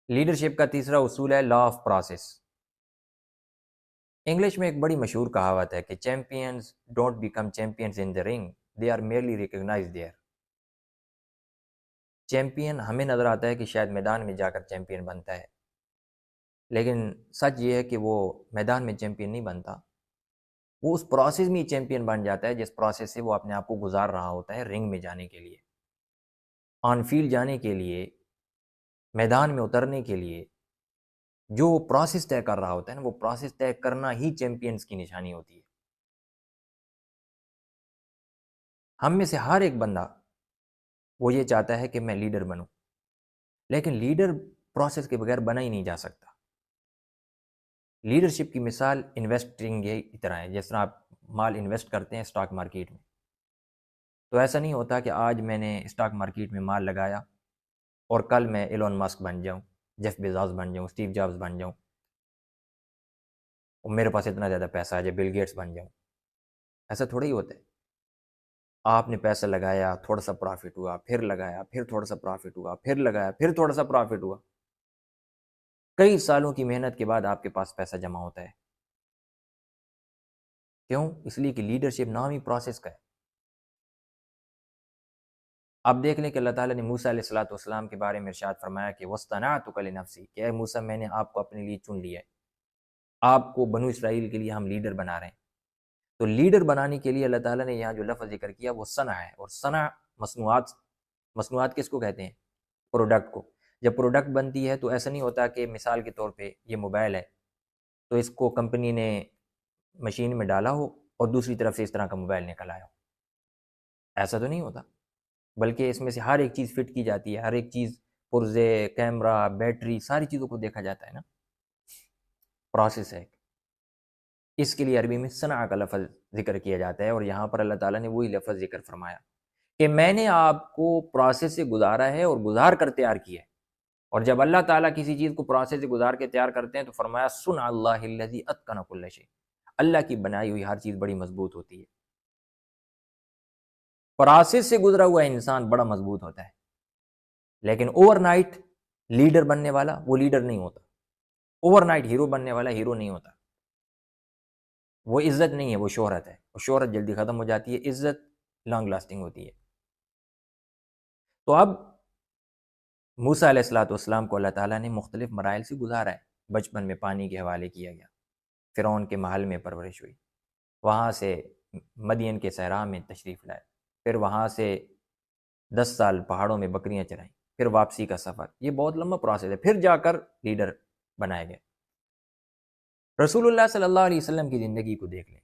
Leadership کا تیسرا اصول ہے لا آف پروسیس۔ انگلش میں ایک بڑی مشہور کہاوت ہے کہ champions don't become champions in the ring, they are merely recognized there. Champion ہمیں نظر آتا ہے کہ شاید میدان میں جا کر چیمپئن بنتا ہے، لیکن سچ یہ ہے کہ وہ میدان میں چیمپئن نہیں بنتا، وہ اس پروسیس میں ہی چیمپئن بن جاتا ہے جس پروسیس سے وہ اپنے آپ کو گزار رہا ہوتا ہے رنگ میں جانے کے لیے، آن فیلڈ جانے کے لیے، میدان میں اترنے کے لیے۔ جو پروسیس طے کر رہا ہوتا ہے نا، وہ پروسیس طے کرنا ہی چیمپئنز کی نشانی ہوتی ہے۔ ہم میں سے ہر ایک بندہ وہ یہ چاہتا ہے کہ میں لیڈر بنوں، لیکن لیڈر پروسیس کے بغیر بنا ہی نہیں جا سکتا۔ لیڈرشپ کی مثال انویسٹنگ کی طرح ہے، جس طرح آپ مال انویسٹ کرتے ہیں اسٹاک مارکیٹ میں، تو ایسا نہیں ہوتا کہ آج میں نے اسٹاک مارکیٹ میں مال لگایا اور کل میں ایلون مسک بن جاؤں، جیف بیزوس بن جاؤں، اسٹیو جابز بن جاؤں، اور میرے پاس اتنا زیادہ پیسہ ہے جو بل گیٹس بن جاؤں۔ ایسا تھوڑا ہی ہوتا ہے۔ آپ نے پیسہ لگایا، تھوڑا سا پروفٹ ہوا، پھر لگایا، پھر تھوڑا سا پروفٹ ہوا، پھر لگایا، پھر تھوڑا سا پروفٹ ہوا، کئی سالوں کی محنت کے بعد آپ کے پاس پیسہ جمع ہوتا ہے۔ کیوں؟ اس لیے کہ لیڈرشپ نام ہی پروسیس کا ہے۔ آپ دیکھ لیں کہ اللہ تعالیٰ نے موسیٰ علیہ السلام کے بارے میں ارشاد فرمایا کہ وَاصْطَنَعْتُكَ لِنَفْسِي، کہ اے موسیٰ میں نے آپ کو اپنے لیے چن لیا ہے، آپ کو بنو اسرائیل کے لیے ہم لیڈر بنا رہے ہیں۔ تو لیڈر بنانے کے لیے اللہ تعالیٰ نے یہاں جو لفظ ذکر کیا وہ صنع ہے، اور صنع مصنوعات کس کو کہتے ہیں؟ پروڈکٹ کو۔ جب پروڈکٹ بنتی ہے تو ایسا نہیں ہوتا کہ مثال کے طور پہ یہ موبائل ہے تو اس کو کمپنی نے مشین میں ڈالا ہو اور دوسری طرف سے اس طرح کا موبائل نکل آیا ہو، ایسا تو نہیں ہوتا، بلکہ اس میں سے ہر ایک چیز فٹ کی جاتی ہے، ہر ایک چیز، پرزے، کیمرہ، بیٹری، ساری چیزوں کو دیکھا جاتا ہے نا، پروسیس ہے۔ اس کے لیے عربی میں صنع کا لفظ ذکر کیا جاتا ہے، اور یہاں پر اللہ تعالیٰ نے وہی لفظ ذکر فرمایا کہ میں نے آپ کو پروسیس سے گزارا ہے اور گزار کر تیار کیا ہے۔ اور جب اللہ تعالیٰ کسی چیز کو پروسیس سے گزار کے تیار کرتے ہیں تو فرمایا صنع اللہ الذی اتقن کل شیء، اللہ کی بنائی ہوئی ہر چیز بڑی مضبوط ہوتی ہے۔ پروسیس سے گزرا ہوا انسان بڑا مضبوط ہوتا ہے، لیکن اوور نائٹ لیڈر بننے والا وہ لیڈر نہیں ہوتا، اوور نائٹ ہیرو بننے والا ہیرو نہیں ہوتا۔ وہ عزت نہیں ہے، وہ شہرت ہے، اور شہرت جلدی ختم ہو جاتی ہے، عزت لانگ لاسٹنگ ہوتی ہے۔ تو اب موسیٰ علیہ السلام کو اللہ تعالیٰ نے مختلف مراحل سے گزارا ہے۔ بچپن میں پانی کے حوالے کیا گیا، فرعون کے محل میں پرورش ہوئی، وہاں سے مدین کے صحرا میں تشریف لائے، پھر وہاں سے 10 سال پہاڑوں میں بکریاں چرائیں، پھر واپسی کا سفر، یہ بہت لمبا پروسیس ہے، پھر جا کر لیڈر بنائے گئے۔ رسول اللہ صلی اللہ علیہ وسلم کی زندگی کو دیکھ لیں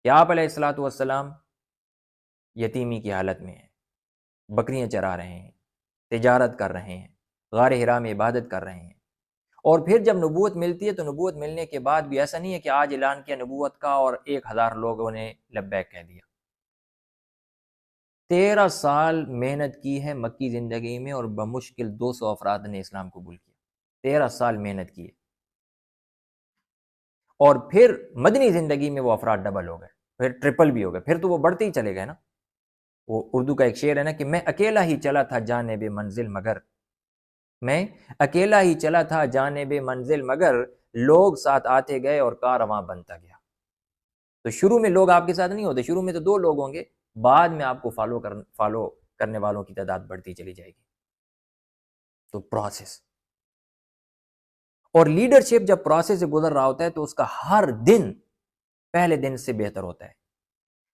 کہ آپ علیہ السلام یتیمی کی حالت میں ہیں، بکریاں چرا رہے ہیں، تجارت کر رہے ہیں، غار حرا میں عبادت کر رہے ہیں، اور پھر جب نبوت ملتی ہے تو نبوت ملنے کے بعد بھی ایسا نہیں ہے کہ آج اعلان کیا نبوت کا اور 1000 لوگوں نے لبیک کہہ دیا۔ 13 سال محنت کی ہے مکی زندگی میں، اور بمشکل 200 افراد نے اسلام قبول کیا۔ 13 سال محنت کی ہے، اور پھر مدنی زندگی میں وہ افراد ڈبل ہو گئے، پھر ٹرپل بھی ہو گئے، پھر تو وہ بڑھتے ہی چلے گئے نا۔ وہ اردو کا ایک شعر ہے نا کہ میں اکیلا ہی چلا تھا جانب منزل مگر، میں اکیلا ہی چلا تھا جانب منزل مگر، لوگ ساتھ آتے گئے اور کارواں بنتا گیا۔ تو شروع میں لوگ آپ کے ساتھ نہیں ہوتے، شروع میں تو 2 لوگ ہوں گے، بعد میں آپ کو فالو کرنے والوں کی تعداد بڑھتی چلی جائے گی۔ تو پروسیس، اور لیڈرشپ جب پروسیس سے گزر رہا ہوتا ہے تو اس کا ہر دن پہلے دن سے بہتر ہوتا ہے۔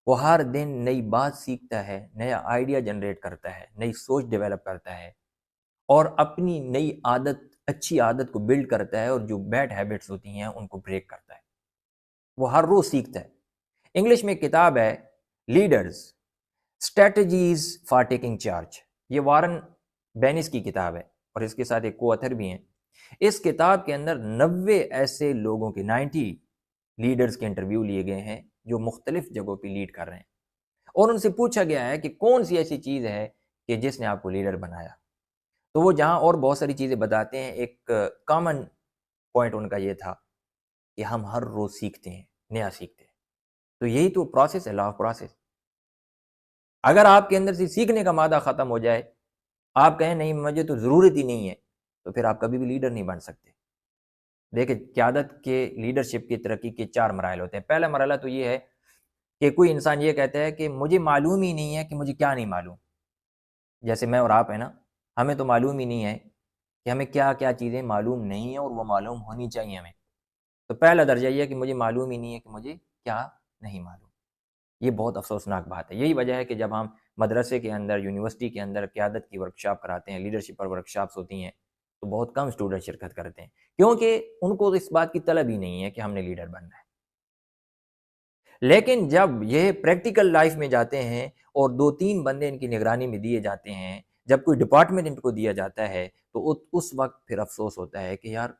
وہ ہر دن نئی بات سیکھتا ہے، نیا آئیڈیا جنریٹ کرتا ہے، نئی سوچ ڈیولپ کرتا ہے، اور اپنی نئی عادت، اچھی عادت کو بلڈ کرتا ہے، اور جو بیڈ ہیبٹس ہوتی ہیں ان کو بریک کرتا ہے۔ وہ ہر روز سیکھتا ہے۔ انگلش میں ایک کتاب ہے leaders strategies for taking charge, یہ وارن بینس کی کتاب ہے، اور اس کے ساتھ ایک کو آتھر بھی ہیں۔ اس کتاب کے اندر 90 ایسے لوگوں کے 90 لیڈرز کے انٹرویو لیے گئے ہیں جو مختلف جگہوں پہ لیڈ کر رہے ہیں، اور ان سے پوچھا گیا ہے کہ کون سی ایسی چیز ہے کہ جس نے آپ کو لیڈر بنایا۔ تو وہ جہاں اور بہت ساری چیزیں بتاتے ہیں، ایک کامن پوائنٹ ان کا یہ تھا کہ ہم ہر روز سیکھتے ہیں، نیا سیکھتے ہیں۔ تو یہی تو پروسیس ہے، لا آف پروسیس۔ اگر آپ کے اندر سے سیکھنے کا مادہ ختم ہو جائے، آپ کہیں نہیں مجھے تو ضرورت ہی نہیں ہے، تو پھر آپ کبھی بھی لیڈر نہیں بن سکتے۔ دیکھیں، قیادت کے لیڈرشپ کی ترقی کے 4 مراحل ہوتے ہیں۔ پہلا مرحلہ تو یہ ہے کہ کوئی انسان یہ کہتا ہے کہ مجھے معلوم ہی نہیں ہے کہ مجھے کیا نہیں معلوم۔ جیسے میں اور آپ ہیں نا، ہمیں تو معلوم ہی نہیں ہے کہ ہمیں کیا کیا چیزیں معلوم نہیں ہیں اور وہ معلوم ہونی چاہیے ہمیں۔ تو پہلا درجہ یہ ہے کہ مجھے معلوم ہی نہیں ہے کہ مجھے کیا نہیں معلوم۔ یہ بہت افسوسناک بات ہے۔ یہی وجہ ہے کہ جب ہم مدرسے کے اندر، یونیورسٹی کے اندر قیادت کی ورکشاپ کراتے ہیں، لیڈرشپ پر ورکشاپس ہوتی ہیں، تو بہت کم اسٹوڈنٹ شرکت کرتے ہیں، کیونکہ ان کو اس بات کی طلب ہی نہیں ہے کہ ہم نے لیڈر بننا ہے۔ لیکن جب یہ پریکٹیکل لائف میں جاتے ہیں اور 2-3 بندے ان کی نگرانی میں دیے جاتے ہیں، جب کوئی ڈپارٹمنٹ ان کو دیا جاتا ہے، تو اس وقت پھر افسوس ہوتا ہے کہ یار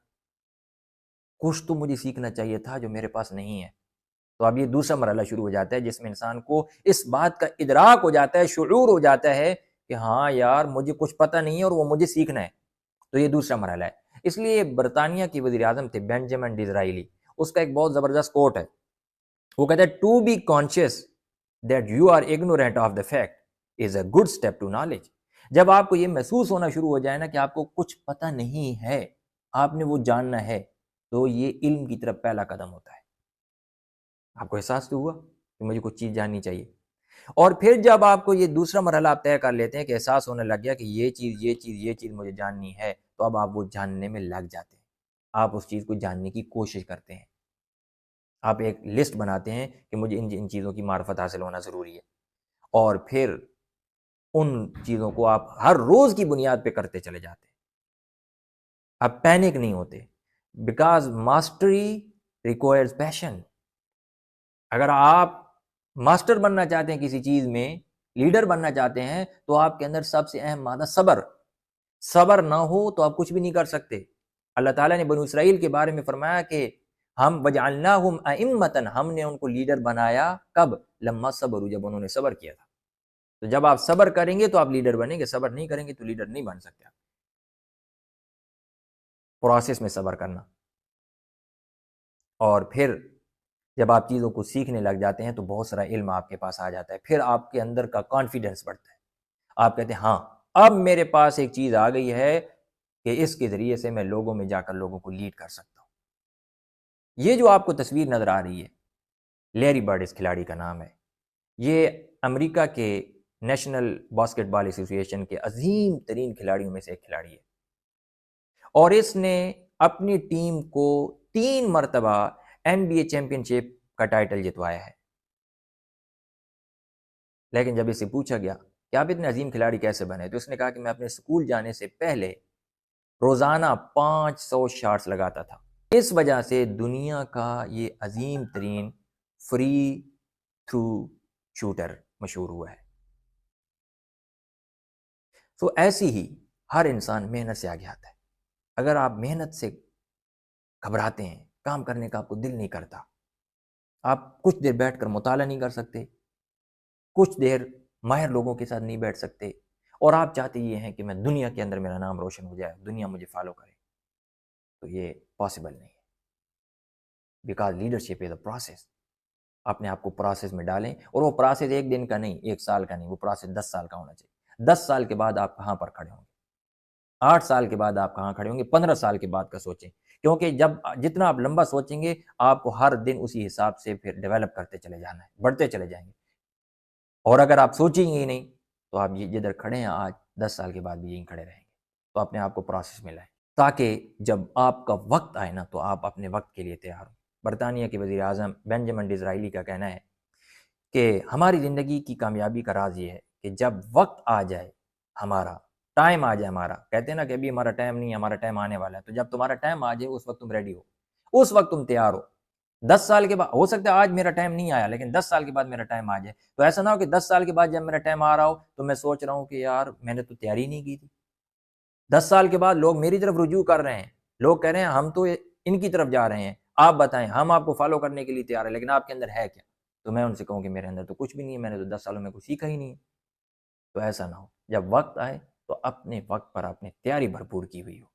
کچھ تو مجھے سیکھنا چاہیے تھا جو میرے پاس نہیں ہے۔ تو اب یہ دوسرا مرحلہ شروع ہو جاتا ہے جس میں انسان کو اس بات کا ادراک ہو جاتا ہے، شعور ہو جاتا ہے کہ ہاں یار مجھے کچھ پتہ نہیں ہے اور وہ مجھے سیکھنا ہے۔ تو یہ دوسرا مرحلہ ہے۔ اس لیے برطانیہ کے وزیر اعظم تھے بینجامن ڈزرائیلی، اس کا ایک بہت زبردست کوٹ ہے۔ وہ کہتا ہے to be conscious that you are ignorant of the fact is a good step to knowledge. جب آپ کو یہ محسوس ہونا شروع ہو جائے نا کہ آپ کو کچھ پتہ نہیں ہے، آپ نے وہ جاننا ہے، تو یہ علم کی طرف پہلا قدم ہوتا ہے۔ آپ کو احساس تو ہوا کہ مجھے کچھ چیز جاننی چاہیے۔ اور پھر جب آپ کو یہ دوسرا مرحلہ آپ طے کر لیتے ہیں کہ احساس ہونے لگ گیا کہ یہ چیز مجھے جاننی ہے، تو اب آپ وہ جاننے میں لگ جاتے ہیں، آپ اس چیز کو جاننے کی کوشش کرتے ہیں، آپ ایک لسٹ بناتے ہیں کہ مجھے ان چیزوں کی معرفت حاصل ہونا ضروری ہے، اور پھر ان چیزوں کو آپ ہر روز کی بنیاد پہ کرتے چلے جاتے ہیں۔ آپ پینک نہیں ہوتے، بیکاز ماسٹری ریکوائرز پیشن۔ اگر آپ ماسٹر بننا چاہتے ہیں کسی چیز میں، لیڈر بننا چاہتے ہیں، تو آپ کے اندر سب سے اہم مادہ صبر نہ ہو تو آپ کچھ بھی نہیں کر سکتے۔ اللہ تعالیٰ نے بنو اسرائیل کے بارے میں فرمایا کہ ہم وجعلناہم ائمۃ، ہم نے ان کو لیڈر بنایا، کب؟ لما صبروا، جب انہوں نے صبر کیا تھا۔ تو جب آپ صبر کریں گے تو آپ لیڈر بنیں گے، صبر نہیں کریں گے تو لیڈر نہیں بن سکتے۔ پروسیس میں صبر کرنا، اور پھر جب آپ چیزوں کو سیکھنے لگ جاتے ہیں تو بہت سارا علم آپ کے پاس آ جاتا ہے، پھر آپ کے اندر کا کانفیڈنس بڑھتا ہے۔ آپ کہتے ہیں ہاں اب میرے پاس ایک چیز آ گئی ہے کہ اس کے ذریعے سے میں لوگوں میں جا کر لوگوں کو لیڈ کر سکتا ہوں۔ یہ جو آپ کو تصویر نظر آ رہی ہے، لیری برڈ اس کھلاڑی کا نام ہے۔ یہ امریکہ کے نیشنل باسکٹ بال ایسوسی ایشن کے عظیم ترین کھلاڑیوں میں سے ایک کھلاڑی ہے، اور اس نے اپنی ٹیم کو 3 مرتبہ NBA چیمپئن شپ کا ٹائٹل جتوایا ہے۔ لیکن جب اسے پوچھا گیا کہ آپ اتنے عظیم کھلاڑی کیسے بنے، تو اس نے کہا کہ میں اپنے اسکول جانے سے پہلے روزانہ 500 شاٹس لگاتا تھا۔ اس وجہ سے دنیا کا یہ عظیم ترین فری تھرو شوٹر مشہور ہوا ہے۔ تو ایسی ہی ہر انسان محنت سے آگے آتا ہے۔ اگر آپ محنت سے گھبراتے ہیں، کام کرنے کا آپ کو دل نہیں کرتا، آپ کچھ دیر بیٹھ کر مطالعہ نہیں کر سکتے، کچھ دیر ماہر لوگوں کے ساتھ نہیں بیٹھ سکتے، اور آپ چاہتے یہ ہیں کہ میں دنیا کے اندر میرا نام روشن ہو جائے، دنیا مجھے فالو کرے، تو یہ پاسبل نہیں ہے، because leadership is a process. اپنے آپ کو پروسیس میں ڈالیں، اور وہ پروسیس 1 دن کا نہیں، 1 سال کا نہیں، وہ پروسیس 10 سال کا ہونا چاہیے۔ 10 سال کے بعد آپ کہاں پر کھڑے ہوں گے، 8 سال کے بعد آپ کہاں کھڑے ہوں گے، 15 سال کے بعد کا سوچیں، کیونکہ جب جتنا آپ لمبا سوچیں گے، آپ کو ہر دن اسی حساب سے پھر ڈیولپ کرتے چلے جانا ہے، بڑھتے چلے جائیں گے۔ اور اگر آپ سوچیں گے ہی نہیں تو آپ جدھر کھڑے ہیں آج، 10 سال کے بعد بھی یہیں کھڑے رہیں گے۔ تو اپنے آپ کو پروسیس میں لائیں، تاکہ جب آپ کا وقت آئے نا تو آپ اپنے وقت کے لیے تیار ہوں۔ برطانیہ کے وزیر اعظم بینجامن ڈزرائیلی کا کہنا ہے کہ ہماری زندگی کی کامیابی کا راز یہ ہے کہ جب وقت آ جائے، ہمارا ٹائم آ جائے، ہمارا کہتے ہیں نا کہ ابھی ہمارا ٹائم نہیں ہے، ہمارا ٹائم آنے والا ہے، تو جب تمہارا ٹائم آ جائے اس وقت تم ریڈی ہو، اس وقت تم تیار ہو۔ 10 سال کے بعد ہو سکتا ہے آج میرا ٹائم نہیں آیا، لیکن 10 سال کے بعد میرا ٹائم آ جائے، تو ایسا نہ ہو کہ 10 سال کے بعد جب میرا ٹائم آ رہا ہو تو میں سوچ رہا ہوں کہ یار میں نے تو تیاری نہیں کی تھی۔ 10 سال کے بعد لوگ میری طرف رجوع کر رہے ہیں، لوگ کہہ رہے ہیں ہم تو ان کی طرف جا رہے ہیں، آپ بتائیں، ہم آپ کو فالو کرنے کے لیے تیار ہیں، لیکن آپ کے اندر ہے کیا؟ تو میں ان سے کہوں کہ میرے اندر تو کچھ بھی نہیں ہے، میں نے تو 10 سالوں میں کچھ سیکھا ہی نہیں ہے۔ تو ایسا نہ ہو، جب وقت آئے تو اپنے وقت پر آپ نے تیاری بھرپور کی ہوئی ہو۔